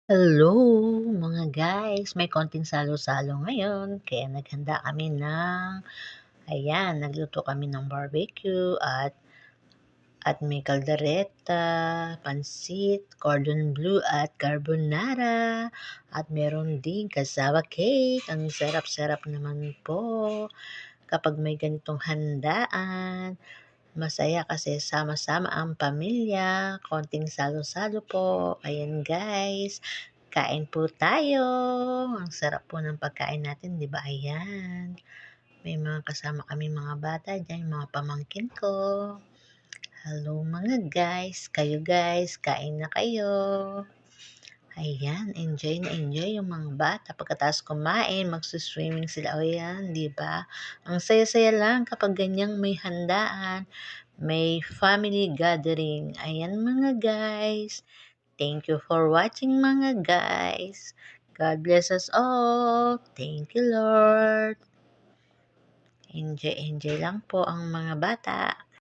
Hello mga guys, may konting salo-salo ngayon kaya naghanda kami ng nagluto kami ng barbecue at may kaldereta, pansit, cordon bleu at carbonara at meron ding cassava cake. Ang sarap-sarap naman po kapag may ganitong handaan. Masaya kasi sama-sama ang pamilya, konting salo-salo po. Ayan guys, kain po tayo. Ang sarap po ng pagkain natin, 'di ba? Ayan. May mga kasama kaming mga bata diyan, mga pamangkin ko. Hello mga guys, kayo guys, kain na kayo. Ayan, enjoy na enjoy yung mga bata. Pagkatapos kumain, magsu-swimming sila. O yan, 'di ba? Ang saya-saya lang kapag ganyang may handaan, may family gathering. Ayan mga guys. Thank you for watching mga guys. God bless us all. Thank you Lord. Enjoy, enjoy lang po ang mga bata.